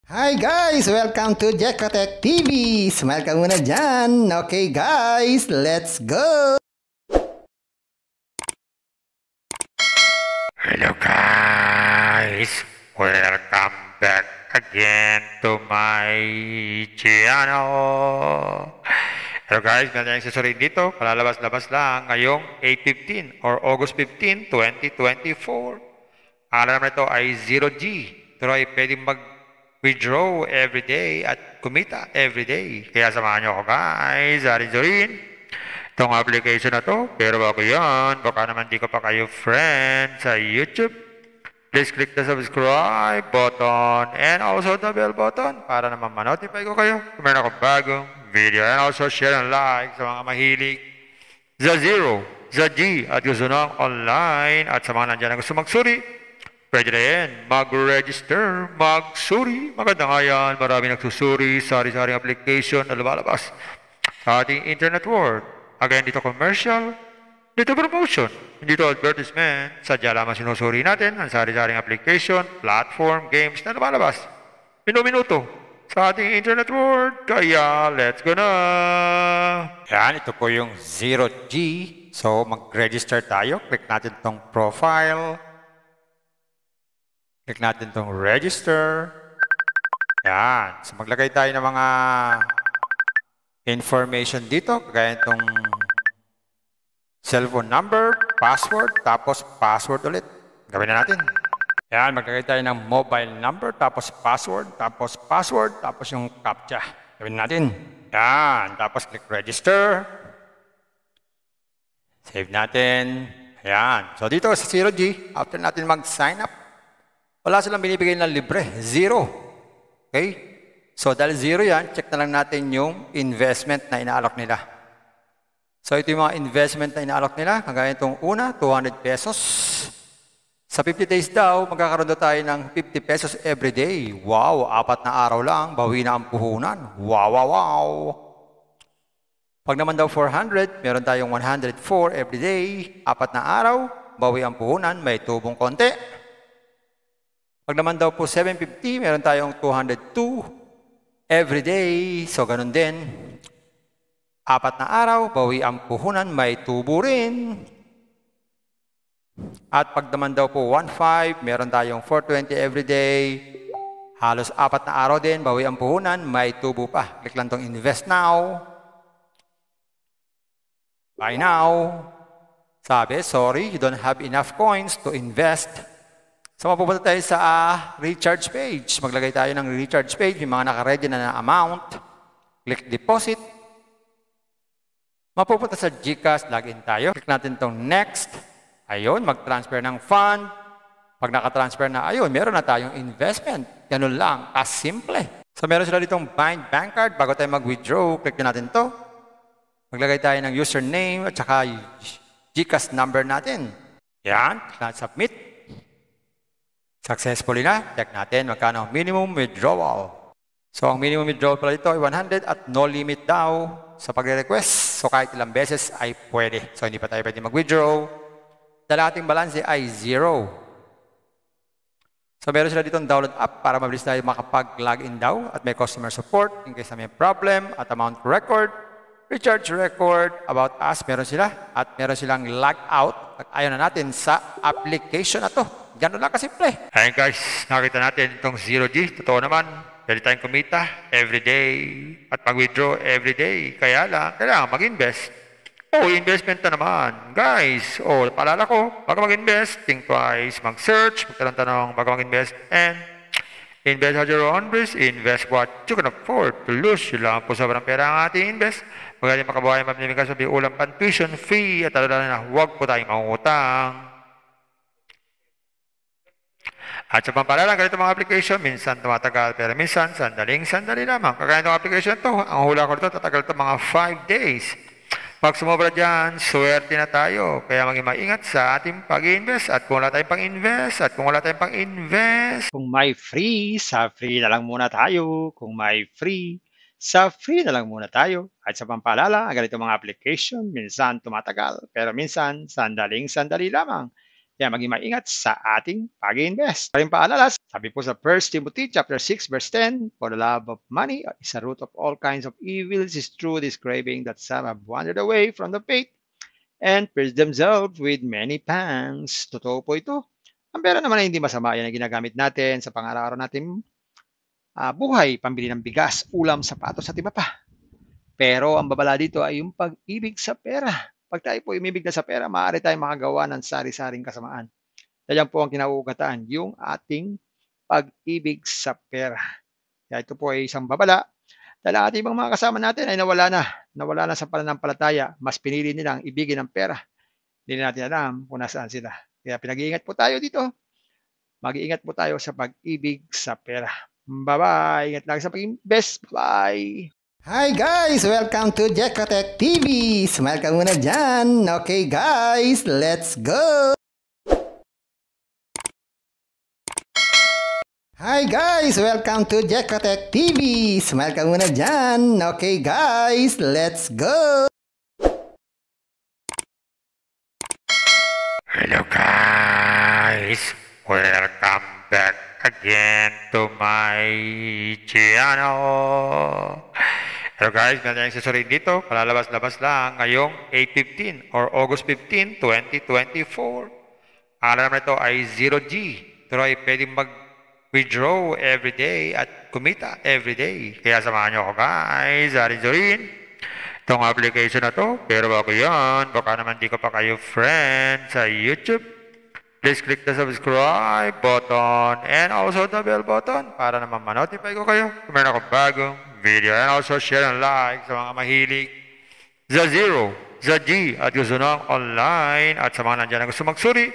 Hi guys! Welcome to Jekotech TV! Smile ka muna dyan! Okay guys, let's go! Hello guys! Welcome back again to my channel! Hello guys, meron tayong susurin dito. Palalabas-labas lang ngayong 8/15 or August 15, 2024. Alam naman ito ay 0G. Pero ay pwedeng mag-withdraw everyday at kumita everyday. Kaya samahan nyo ako guys. Surin itong application na to. Pero bago yan, baka naman di ko pa kayo friend sa YouTube. Please click the subscribe button and also the bell button para naman ma-notify ko kayo kung meron akong bagong video. And also share and like sa mga mahilig sa Zero, sa G at gusto nang online at sa mga nandiyan na gusto magsuri. Pwede rin mag-register, magsuri. Maganda nga yan. Marami nagsusuri, sari-saring application na lumalabas sa ating internet world. Again, dito commercial, dito promotion, dito advertisement. Sadya lamang sinusuri natin ang sari-saring application, platform, games na lumalabas minuto-minuto sa ating internet world. Kaya, let's go na! Yan, ito po yung 0G. So, mag-register tayo. Click natin itong profile. Click natin itong register. Yan. So, maglagay tayo ng mga information dito. Kagaya itong cellphone number, password, tapos password ulit. Gawin na natin. Yan. Maglagay tayo ng mobile number, tapos password, tapos yung CAPTCHA. Gawin natin. Yan. Tapos click register. Save natin. Ayan. So, dito sa 0G, after natin mag-sign up, wala silang binibigay ng libre. Zero. Okay? So, dahil zero yan, check na lang natin yung investment na inaalok nila. So, ito yung mga investment na inaalok nila. Kagaya itong una, 200 pesos. Sa 50 days daw, magkakaroon daw tayo ng 50 pesos every day. Wow! 4 na araw lang, bawi na ang puhunan. Wow, wow, wow! Pag naman daw 400, meron tayong 104 every day. 4 na araw, bawi ang puhunan, may tubong konti. Pag naman daw po 750, meron tayong 202 every day. So, ganun din. 4 na araw, bawi ang puhunan, may tubo rin. At pag naman daw po 1.5, meron tayong 420 every day. Halos 4 na araw din, bawi ang puhunan, may tubo pa. Click lang tong invest now. Buy now. Sabi, sorry, you don't have enough coins to invest. So, mapupunta tayo sa recharge page. Maglagay tayo ng recharge page. Yung mga nakaready na amount. Click deposit. Mapupunta sa GCash. Login tayo. Click natin itong next. Ayun, mag-transfer ng fund. Pag nakatransfer na, ayun, meron na tayong investment. Ganun lang. Simple. So, meron sila ditong bind bank card. Bago tayo mag-withdraw, click natin to. Maglagay tayo ng username at saka GCash number natin. Yan. Click submit. Successfully na. Check natin magkano ang minimum withdrawal. So, ang minimum withdrawal pala dito ay 100 at no limit daw sa pagre-request. So, kahit ilang beses ay pwede. So, hindi pa tayo pwede mag-withdraw. Dahil ating balance ay 0. So, meron sila ditong download app para mabilis tayo makapag-login daw at may customer support in case na may problem at amount record, recharge record, about us, meron sila at meron silang log out at ayaw na natin sa application na to. Ganun lang kasimple. Ayun guys, nakita natin itong 0G. Totoo naman, pwede tayong kumita everyday at mag-withdraw everyday. Kaya lang, kailangan mag-invest. Investment na naman. Guys, paalala ko, bago mag-invest, think twice, mag-search, magtanong bago mag-invest, and invest at your own risk. Invest what you can afford to lose. Yun lang po sobrang pera ang ating invest. Magaling makabuhay, mabinibigay sa ulang tuition fee, at talaga na huwag po tayong mangutang. At sa pampalala, ganito mga application, minsan tumatagal, pero minsan, sandali lamang. Kagaya itong application ito, ang hula ko ito, tatagal ito mga 5 days. Pag sumobra dyan, swerte na tayo. Kaya maging maingat sa ating pag-invest. At kung wala tayong pang-invest, Kung may free, sa free na lang muna tayo. Kung may free, sa free na lang muna tayo. At sa pampalala, ganito mga application, minsan tumatagal, pero minsan, sandali lamang. Kaya maging maingat sa ating pag-invest. Pa rin paalala, sabi po sa 1 Timothy chapter 6 verse 10, "For the love of money is a root of all kinds of evils. It is true this craving that some have wandered away from the faith and pierced themselves with many pangs." Totoo po ito. Ang pera naman ay hindi masama. Yan ang ginagamit natin sa pang-araw-araw natin buhay, pambili ng bigas, ulam, sapatos at iba pa. Pero ang babala dito ay yung pag-ibig sa pera. Pag tayo po umibig na sa pera, maaari tayong makagawa ng sari-saring kasamaan. Yan po ang kinauugataan, yung ating pag-ibig sa pera. Kaya ito po ay isang babala dahil ang ating ibang mga kasama natin ay nawala na sa pananampalataya. Mas pinili nilang ibigin ang pera. Hindi na natin alam kung nasaan sila. Kaya pinag-iingat po tayo dito. Mag-iingat po tayo sa pag-ibig sa pera. Bye-bye. Ingat lagi sa pag-invest. Bye. Hi guys! Welcome to Jekotech TV! Smile ka muna dyan! Okay guys, let's go! Hi guys! Welcome to Jekotech TV! Smile ka muna dyan! Okay guys, let's go! Hello guys! Welcome back again to my channel! Hello guys, ganyan yung sasabihin dito. Kalalabas-labas lang ngayong 8/15 or August 15, 2024. Alam na ito ay 0G. Pero ay pwedeng mag-withdraw everyday at kumita everyday. Kaya samahan nyo ako guys. Arin-zorin itong application na to. Pero bago yan, baka naman di ko pa kayo friend sa YouTube. Please click the subscribe button and also the bell button para naman ma-notify ko kayo kung meron akong bagong video. And also share and like sa mga mahilig sa Zero, sa G at gusto nang online at sa mga nandiyan na gusto magsuri.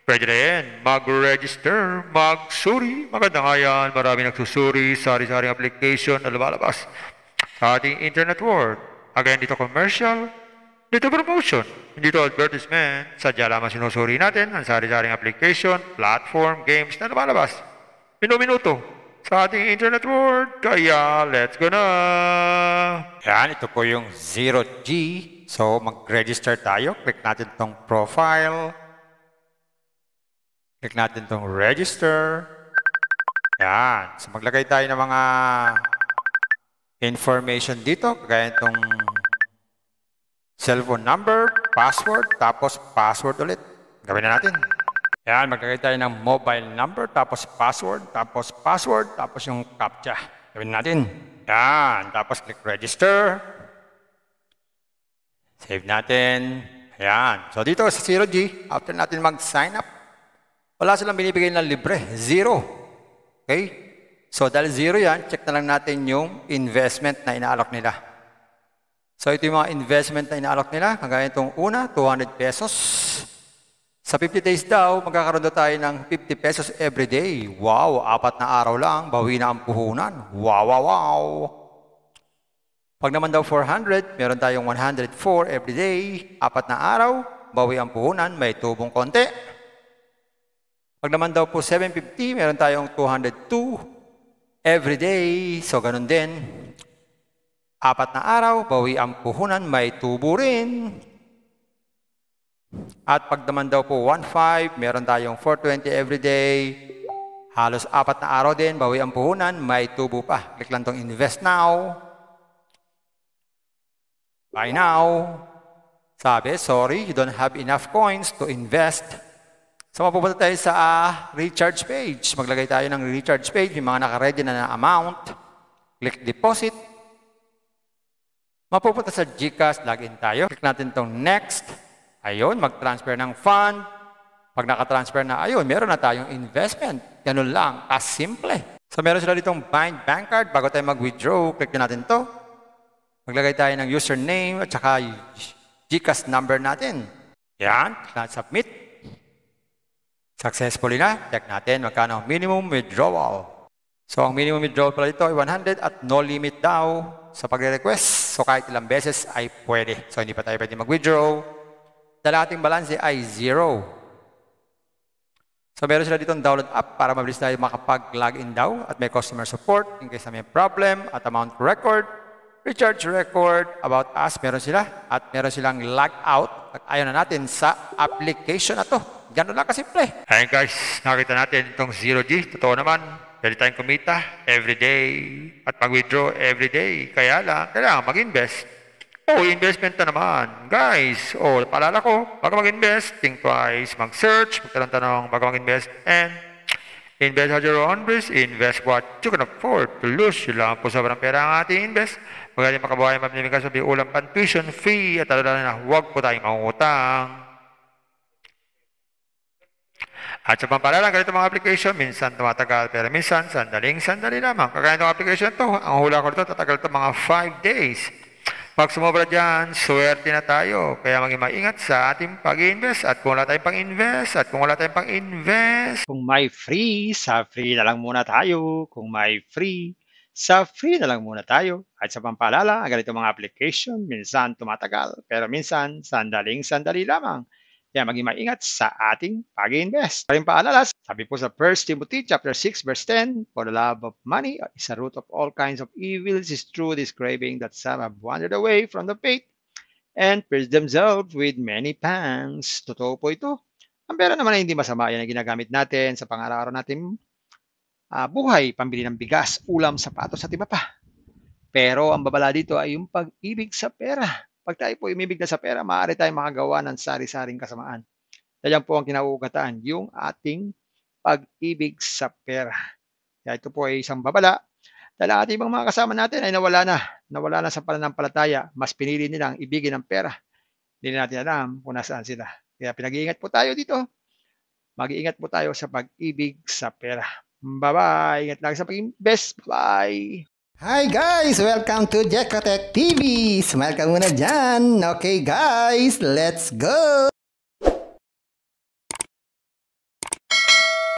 Pwede rin mag-register, magsuri. Maganda nga yan. Marami nagsusuri, sari-saring application na lumalabas sa ating internet world. Again, dito commercial, dito promotion, dito advertisement. Sadya lamang sinusuri natin ang sari-saring application, platform, games na lumalabas minuto sa ating internet world. Kaya let's go na! Yan, ito po yung 0G. So mag-register tayo. Click natin itong profile. Click natin itong register. Yan. So maglagay tayo ng mga information dito. Kagaya itong cellphone number, password, tapos password ulit. Gawin na natin. Yan, maglagay tayo ng mobile number, tapos password, tapos yung CAPTCHA. Gawin natin. Yan, tapos click register. Save natin. Ayan. So dito sa 0G, after natin mag-sign up, wala silang binibigay ng libre. 0. Okay? So dahil 0 yan, check na lang natin yung investment na inaalok nila. So ito yung mga investment na inaalok nila. Kagaya itong una, 200 pesos. Sa 50 days daw, magkakaroon daw tayo ng 50 pesos every day. Wow, 4 na araw lang, bawi na ang puhunan. Wow, wow, wow. Pag naman daw 400, meron tayong 104 every day. 4 na araw, bawi ang puhunan, may tubong konti. Pag naman daw po 750, meron tayong 202 every day. So ganun din. 4 na araw, bawi ang puhunan, may tubo rin. At pag naman daw po 1.5, meron tayong 420 every day. Halos 4 na araw din, bawi ang puhunan, may tubo pa. Click lang tong invest now. Buy now. Sabi, sorry, you don't have enough coins to invest. So mapupunta tayo sa recharge page. Maglagay tayo ng recharge page, yung mga naka-ready na amount. Click deposit. Mapupunta sa GCash, login tayo. Click natin itong next. Ayun, mag-transfer ng fund. Pag naka-transfer na, ayun, meron na tayong investment. Ganun lang, as simple. So meron sila ditong bind bank card. Bago tayo mag-withdraw, click na natin to. Maglagay tayo ng username at saka GCash number natin. Yan, click natin submit. Successfully na. Check natin magkano minimum withdrawal. So ang minimum withdrawal pala dito ay 100 at no limit daw sa pagre-request. So kahit ilang beses ay pwede. So hindi pa tayo pwede mag-withdraw. Dahil ating balance ay 0. So meron sila dito download app para mabilis tayo makapag-login daw at may customer support in case na may problem at amount record. recharge record about us, meron sila. At meron silang log out. At ayaw na natin sa application na to. Ganun lang kasimple. Ayun guys, nakita natin itong 0G. Totoo naman. Pwede tayong kumita everyday at mag-withdraw everyday. Kaya lang, kailangan mag-invest. Investment na naman. Guys, paalala ko, bago mag-invest, think twice, mag-search, magtanong bago mag-invest, and invest at your own risk. Invest what you can afford to lose. Yun lang po sobrang pera ang ating invest. Magaling makabuhay, mabinibigay sa ulam pan tuition fee, at lalo na huwag po tayong mangutang. At sa pampalala, ganito mga application, minsan tumatagal, pero minsan, sandali lamang. Kagaya itong application ito, ang hula ko ito, tatagal ito mga 5 days. Pag sumobra dyan, swerte na tayo. Kaya maging maingat sa ating pag-invest. At kung wala tayong pang-invest, Kung may free, sa free na lang muna tayo. Kung may free, sa free na lang muna tayo. At sa pampaalala, ang ganito mga application, minsan tumatagal, pero minsan, sandali lamang. Kaya maging maingat sa ating pag-invest. Paring paalala, sabi po sa 1 Timothy chapter 6 verse 10, for the love of money is a root of all kinds of evils. Is true this craving that some have wandered away from the faith and pierced themselves with many pangs. Totoo po ito. Ang pera naman ay hindi masama. Yan ang ginagamit natin sa pang-araw-araw natin buhay, pambili ng bigas, ulam, sapatos at iba pa. Pero ang babala dito ay yung pag-ibig sa pera. Pag tayo po umibig na sa pera, maaari tayong makagawa ng sari-saring kasamaan. Yan po ang kinauugataan, yung ating pag-ibig sa pera. Kaya ito po ay isang babala. Dahil ang ating mga kasama natin ay nawala na sa pananampalataya. Mas pinili nilang ibigin ang pera. Hindi natin alam kung nasaan sila. Kaya pinag-iingat po tayo dito. Mag-iingat po tayo sa pag-ibig sa pera. Bye-bye. Ingat lang sa pag-invest. Bye. Hi guys! Welcome to Jekotech TV! Smile ka muna dyan! Okay guys, let's go!